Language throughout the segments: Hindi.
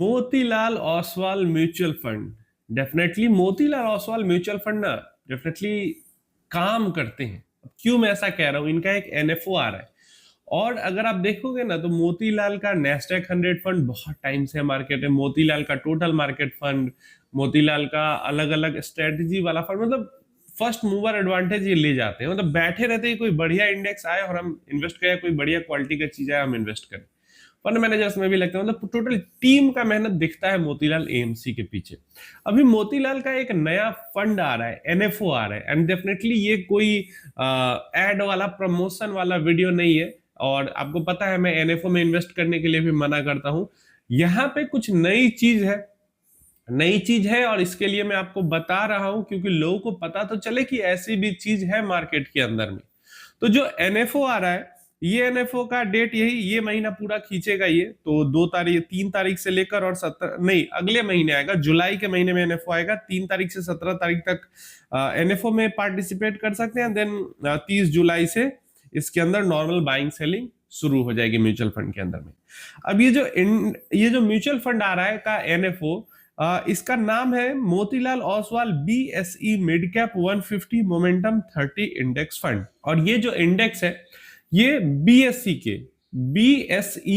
Motilal Oswal mutual fund. Definitely Motilal Oswal mutual fund ना डेफिनेटली काम करते हैं। क्यों मैं ऐसा कह रहा हूं, इनका एक एनएफओ आ रहा है। और अगर आप देखोगे ना तो मोतीलाल का नेस्डेक 100 फंड बहुत टाइम से मार्केट है, मोतीलाल का टोटल मार्केट फंड, मोतीलाल का अलग अलग स्ट्रेटजी वाला फंड, मतलब फर्स्ट मूवर एडवांटेज ये ले जाते हैं। मतलब बैठे रहते हैं कोई बढ़िया इंडेक्स आए और हम इन्वेस्ट करें, कोई बढ़िया क्वालिटी का चीज आए हम इन्वेस्ट करें। फंड मैनेजर्स में भी लगता है, मतलब टोटल टीम का मेहनत दिखता है मोतीलाल एएमसी के पीछे। अभी मोतीलाल का एक नया फंड आ रहा है, एनएफओ आ रहा है, एंड डेफिनेटली ये कोई एड वाला प्रमोशन वाला वीडियो नहीं है। और आपको पता है मैं एनएफओ में इन्वेस्ट करने के लिए भी मना करता हूं। यहाँ पे कुछ नई चीज है, नई चीज है, और इसके लिए मैं आपको बता रहा हूं क्योंकि लोगों को पता तो चले कि ऐसी भी चीज है मार्केट के अंदर में। तो जो एनएफओ आ रहा है, ये एनएफओ का डेट यही ये महीना पूरा खींचेगा ये, तो 2 तारीख 3 तारीख से लेकर और 17 नहीं अगले महीने आएगा, जुलाई के महीने में एनएफओ आएगा। 3 तारीख से 17 तारीख तक एनएफओ में पार्टिसिपेट कर सकते हैं। देन 30 जुलाई से इसके अंदर नॉर्मल बाइंग सेलिंग शुरू हो जाएगी म्यूचुअल फंड के अंदर में। अब ये जो म्यूचुअल फंड आ रहा है का एनएफओ, इसका नाम है Motilal Oswal BSE mid cap 150 momentum 30 index fund. और ये जो इंडेक्स है ये बीएसई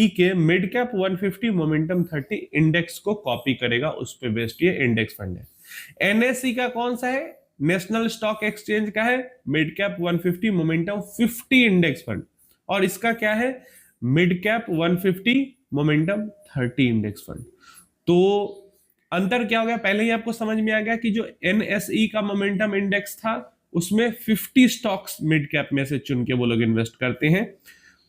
के मिड कैप 150 मोमेंटम 30 इंडेक्स को कॉपी करेगा, उस पे बेस्ड ये इंडेक्स फंड है। एनएसई का कौन सा है? नेशनल स्टॉक एक्सचेंज का है mid cap 150 momentum 50 index fund. और इसका क्या है? Mid cap 150 momentum 30 index fund. तो अंतर क्या हो गया? पहले ही आपको समझ में आ गया कि जो एनएसई का मोमेंटम इंडेक्स था उसमें 50 स्टॉक्स मिड कैप में से चुन के वो लोग इन्वेस्ट करते हैं,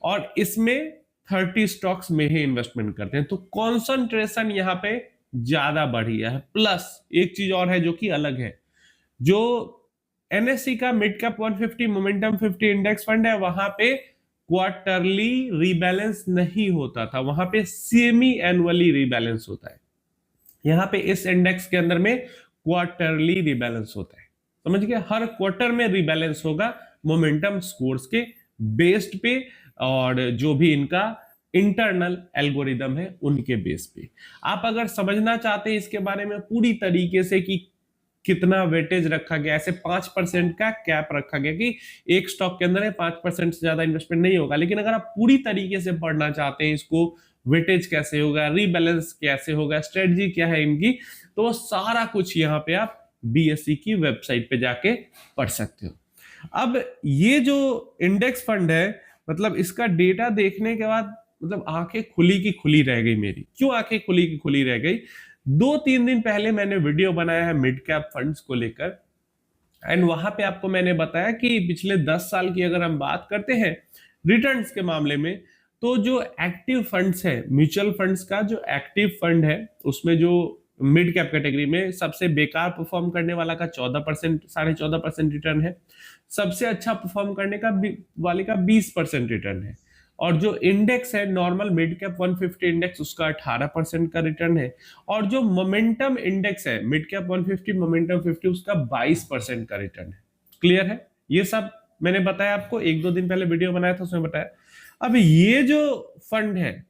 और इसमें 30 स्टॉक्स में ही इन्वेस्टमेंट करते हैं। तो कॉन्सेंट्रेशन यहाँ पे ज्यादा बढ़ गया है। प्लस एक चीज और है जो कि अलग है, जो एनएससी का mid cap 150 momentum 50 index fund है वहां पे क्वार्टरली रीबैलेंस नहीं होता था, वहां पे सेमी एनुअली रीबैलेंस होता है। यहाँ पे इस इंडेक्स के अंदर में क्वार्टरली रीबैलेंस होता है। समझ गए? हर क्वार्टर में रीबैलेंस होगा मोमेंटम स्कोर्स के बेस्ड पे, और जो भी इनका इंटरनल एल्गोरिदम है उनके बेस पे। आप अगर समझना चाहते हैं इसके बारे में पूरी तरीके से कि कितना वेटेज रखा गया, ऐसे 5% का कैप रखा गया कि एक स्टॉक के अंदर 5% से ज्यादा इन्वेस्टमेंट नहीं होगा। लेकिन अगर आप पूरी तरीके से पढ़ना चाहते हैं इसको, वेटेज कैसे होगा, रीबैलेंस कैसे होगा, स्ट्रेटजी क्या है इनकी, तो सारा कुछ यहाँ पे आप बीएसई की वेबसाइट पे जाके पढ़ सकते हो। अब ये जो इंडेक्स फंड है, मतलब इसका डेटा देखने के बाद मतलब आंखें खुली की खुली रह गई मेरी। क्यों आंखें खुली की खुली रह गई? 2-3 दिन पहले मैंने वीडियो बनाया है मिड कैप फंड्स को लेकर, एंड वहां पे आपको मैंने बताया कि पिछले 10 साल की अगर हम बात करते हैं रिटर्न्स के मामले में, तो जो एक्टिव फंड्स है म्यूचुअल फंड्स का जो एक्टिव फंड है उसमें जो मिड कैप कैटेगरी में सबसे बेकार परफॉर्म करने वाला का 14%, 14.5% रिटर्न है। सबसे अच्छा परफॉर्म करने का वाले का 20% रिटर्न है। और जो इंडेक्स है नॉर्मल मिड कैप 150 इंडेक्स, उसका 18% का रिटर्न है। और जो मोमेंटम इंडेक्स है मिड कैप 150 मोमेंटम 50, उसका 22% का रिटर्न है। क्लियर है? ये सब मैंने बताया आपको, 1-2 दिन पहले वीडियो बनाया था उसमें बताया। अब ये जो फंड है,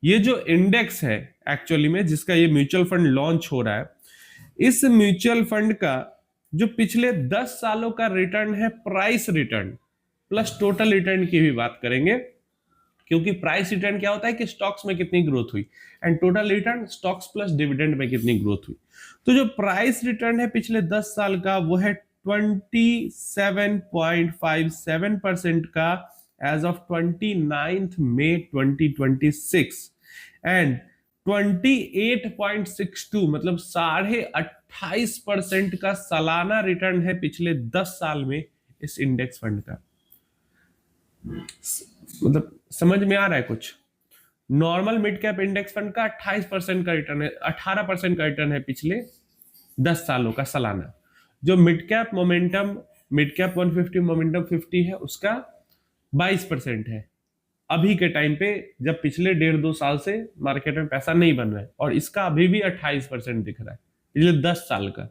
ये जो इंडेक्स है एक्चुअली में जिसका ये म्यूचुअल फंड लॉन्च हो रहा है, इस म्यूचुअल फंड का जो पिछले 10 सालों का रिटर्न है, price return plus total return की भी बात करेंगे, क्योंकि प्राइस रिटर्न क्या होता है कि स्टॉक्स में कितनी ग्रोथ हुई, and total return stocks plus dividend में कितनी ग्रोथ हुई। तो जो प्राइस रिटर्न है पिछले 10 साल का वो है 27.57% का एज ऑफ 29 मई 2026, एंड 28.62 मतलब 28.5% का सालाना रिटर्न है पिछले 10 साल में इस इंडेक्स फंड का। मतलब समझ में आ रहा है कुछ? Normal mid cap index fund का 28% का रिटर्न है, 18% का रिटर्न है पिछले 10 सालों का सालाना। जो मिड कैप 150 मोमेंटम 50 है उसका 22% है अभी के टाइम पे, जब पिछले 1.5-2 साल से मार्केट में पैसा नहीं बन रहा है। और इसका अभी भी 28% दिख रहा है पिछले 10 साल का।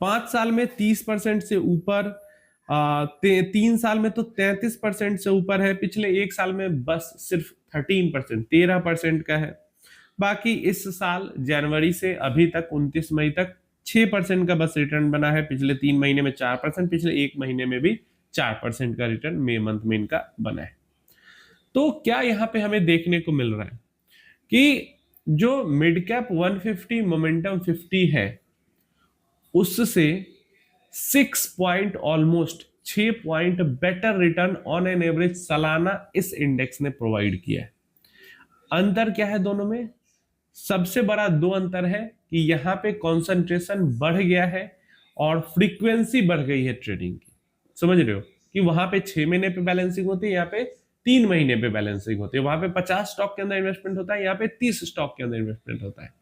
5 साल में 30% से ऊपर, 3 साल में तो 33% से ऊपर है, पिछले 1 साल में बस सिर्फ 13% का है। बाकी इस साल जनवरी से अभी तक 29 मई तक 6% का बस रिटर्न बना है, पिछले 3 महीने में 4%, पिछले 1 महीने में भी 4% का रिटर्न मई मंथ में इनका बना है। तो क्या यहाँ पे हमें देखने को मिल रहा है कि जो मिड कैप 150 मोमेंटम 50 है उससे 6 point almost 6 point better return on an average सालाना इस इंडेक्स ने प्रोवाइड किया है। अंतर क्या है दोनों में? सबसे बड़ा दो अंतर है कि यहां पे कंसंट्रेशन बढ़ गया है और फ्रीक्वेंसी बढ़ गई है ट्रेडिंग की। समझ रहे हो कि वहां पे 6 महीने पे बैलेंसिंग होती है, यहाँ पे 3 महीने पे बैलेंसिंग होती है। वहां पे 50 स्टॉक के अंदर इन्वेस्टमेंट होता है, यहाँ पे 30 स्टॉक के अंदर इन्वेस्टमेंट होता है।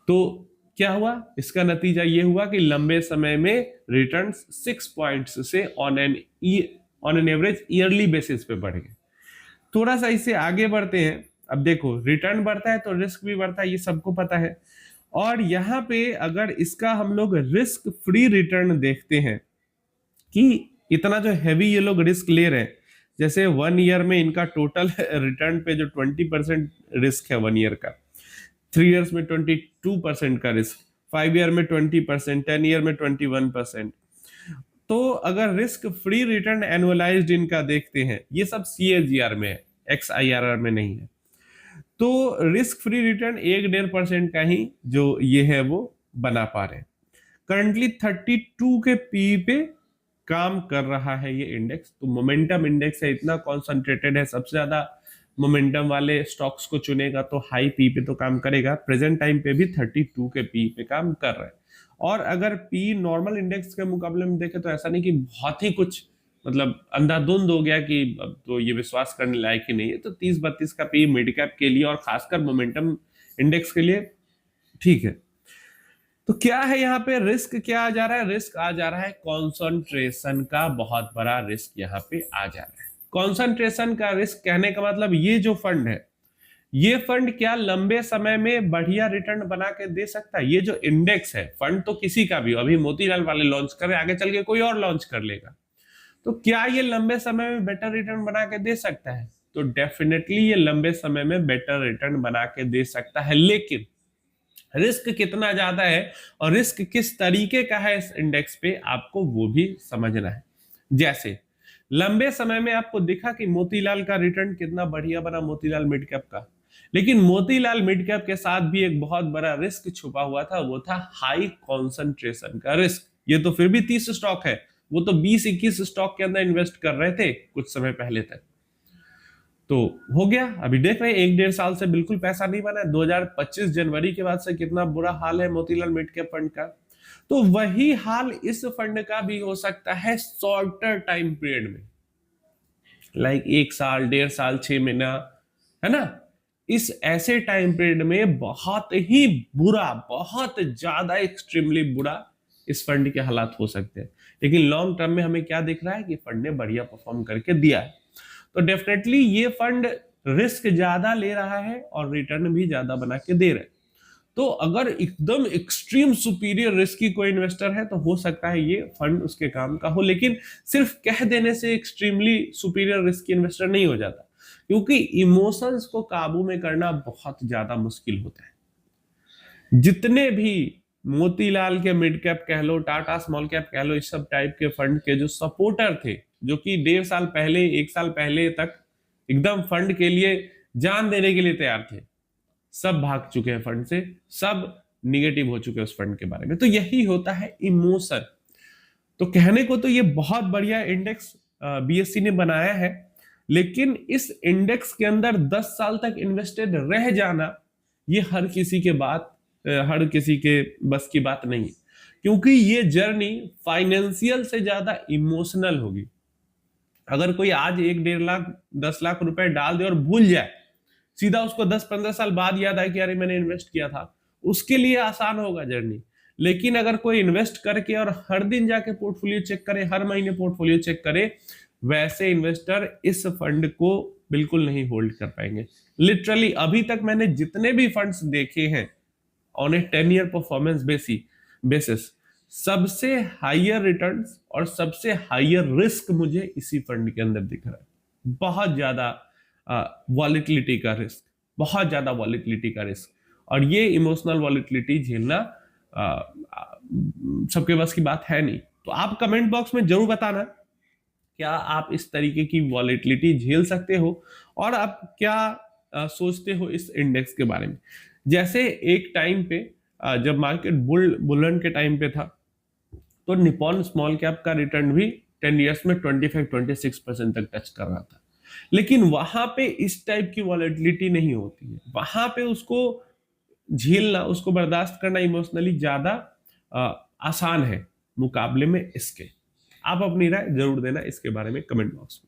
तो क्या हुआ? इसका नतीजा ये हुआ कि लंबे समय में रिटर्न 6 पॉइंट्स से on an average yearly basis पे बढ़ गए। थोड़ा सा इससे आगे बढ़ते हैं। अब देखो, रिटर्न बढ़ता है तो रिस्क भी बढ़ता है, ये सबको पता है। और यहाँ पे अगर इसका हम लोग रिस्क फ्री रिटर्न देखते हैं कि इतना जो हैवी ये लोग रिस्क ले रहे हैं, जैसे 1 ईयर में इनका टोटल रिटर्न पे जो 20% रिस्क है 1 ईयर का, 3 इयर्स में 22% का रिस्क, 5 ईयर में 20%, 10 ईयर में 21%। तो अगर रिस्क फ्री रिटर्न एनुअलाइज्ड इनका देखते हैं, ये सब CAGR में है, XIRR में नहीं है। तो रिस्क फ्री रिटर्न 1-1.5% का ही जो ये है वो बना पा रहे हैं। करंटली 32 के पी पे काम कर रहा है ये इंडेक्स। तो मोमेंटम इंडेक्स है, इतना कॉन्सेंट्रेटेड है, सबसे ज्यादा मोमेंटम वाले स्टॉक्स को चुनेगा तो हाई पी पे तो काम करेगा। प्रेजेंट टाइम पे भी 32 के पी पे काम कर रहा है। और अगर पी नॉर्मल इंडेक्स के मुकाबले में देखे तो ऐसा नहीं कि बहुत ही कुछ मतलब अंधाधुंध हो गया कि अब तो ये विश्वास करने लायक ही नहीं है। तो 30-32 का पी मिड कैप के लिए और खासकर मोमेंटम इंडेक्स के लिए ठीक है। तो क्या है यहाँ पे रिस्क, क्या आ जा रहा है? रिस्क आ जा रहा है कॉन्सेंट्रेशन का, बहुत बड़ा रिस्क यहाँ पे आ जा रहा है। कॉन्सेंट्रेशन का रिस्क कहने का मतलब ये जो फंड है, ये फंड क्या लंबे समय में बढ़िया रिटर्न बना के दे सकता है? ये जो इंडेक्स है, फंड तो किसी का भी, अभी मोतीलाल वाले लॉन्च कर रहे, आगे चल के कोई और लॉन्च कर लेगा, तो क्या ये लंबे समय में बेटर रिटर्न बना के दे सकता है? तो डेफिनेटली ये लंबे समय में बेटर रिटर्न बना के दे सकता है, लेकिन रिस्क कितना ज्यादा है और रिस्क किस तरीके का है इस इंडेक्स पे, आपको वो भी समझना है। जैसे लंबे समय में आपको दिखा कि मोतीलाल का रिटर्न कितना बढ़िया बना, मोतीलाल मिड कैप का, लेकिन मोतीलाल मिड कैप के साथ भी एक बहुत बड़ा रिस्क छुपा हुआ था, वो था हाई कॉन्सेंट्रेशन का रिस्क। ये तो फिर भी 30 स्टॉक है, वो तो 20-21 स्टॉक के अंदर इन्वेस्ट कर रहे थे कुछ समय पहले तक। तो हो गया, अभी देख रहे हैं 1-1.5 साल से बिल्कुल पैसा नहीं बना है। 2025 जनवरी के बाद से कितना बुरा हाल है मोतीलाल मिड कैप फंड का। तो वही हाल इस फंड का भी हो सकता है शॉर्टर टाइम पीरियड में, लाइक 1 साल, 1.5 साल, 6 महीना, है ना। इस ऐसे टाइम पीरियड में बहुत ही बुरा, बहुत ज्यादा एक्सट्रीमली बुरा इस फंड के हालात हो सकते हैं। लेकिन लॉन्ग टर्म में हमें क्या दिख रहा है कि फंड ने बढ़िया परफॉर्म करके दिया है। तो डेफिनेटली ये फंड रिस्क ज्यादा ले रहा है और रिटर्न भी ज्यादा बना के दे रहा है। तो अगर एकदम एक्सट्रीम सुपीरियर रिस्क की कोई इन्वेस्टर है तो हो सकता है ये फंड उसके काम का हो, लेकिन सिर्फ कह देने से एक्सट्रीमली सुपीरियर रिस्क की इन्वेस्टर नहीं हो जाता, क्योंकि इमोशंस को काबू में करना बहुत ज्यादा मुश्किल होता है। जितने भी मोतीलाल के मिड कैप कह लो, टाटा स्मॉल कैप कह लो, इस सब टाइप के फंड के जो सपोर्टर थे, जो कि 1.5 साल पहले, 1 साल पहले तक एकदम फंड के लिए जान देने के लिए तैयार थे, सब भाग चुके हैं फंड से, सब निगेटिव हो चुके हैं उस फंड के बारे में। तो यही होता है इमोशन। तो कहने को तो ये बहुत बढ़िया इंडेक्स BSE ने बनाया है, लेकिन इस इंडेक्स के अंदर 10 साल तक इन्वेस्टेड रह जाना, ये हर किसी के बस की बात नहीं, क्योंकि ये जर्नी फाइनेंशियल से ज्यादा इमोशनल होगी। अगर कोई आज 1-1.5 लाख 10 लाख रुपए डाल दे और भूल जाए, सीधा उसको 10-15 साल बाद याद आए कि अरे मैंने इन्वेस्ट किया था, उसके लिए आसान होगा जर्नी। लेकिन अगर कोई इन्वेस्ट करके और हर दिन जाके पोर्टफोलियो चेक करे, हर महीने पोर्टफोलियो चेक करे, वैसे इन्वेस्टर इस फंड को बिल्कुल नहीं होल्ड कर पाएंगे। लिटरली अभी तक मैंने जितने भी फंड्स देखे हैं on A 10 year performance basis, सबसे हायर रिटर्न्स और सबसे हायर रिस्क मुझे इसी फंड के अंदर दिख रहा है। बहुत ज्यादा वॉलेटिलिटी का रिस्क, बहुत ज्यादा वॉलेटिलिटी का रिस्क, और ये इमोशनल वॉलेटिलिटी झेलना सबके बस की बात है नहीं। तो आप कमेंट बॉक्स में जरूर बताना क्या आप इस तरीके की वॉलेटिलिटी झेल सकते हो, और आप क्या सोचते हो इस इंडेक्स के बारे में। जैसे एक टाइम पे जब मार्केट बुलन के टाइम पे था, तो निप्पॉन स्मॉल कैप का रिटर्न भी 10 इयर्स में 25-26% तक टच कर रहा था, लेकिन वहां पे इस टाइप की वॉलेटिलिटी नहीं होती है। वहां पे उसको झेलना, उसको बर्दाश्त करना इमोशनली ज्यादा आसान है मुकाबले में इसके। आप अपनी राय जरूर देना इसके बारे में कमेंट बॉक्स में।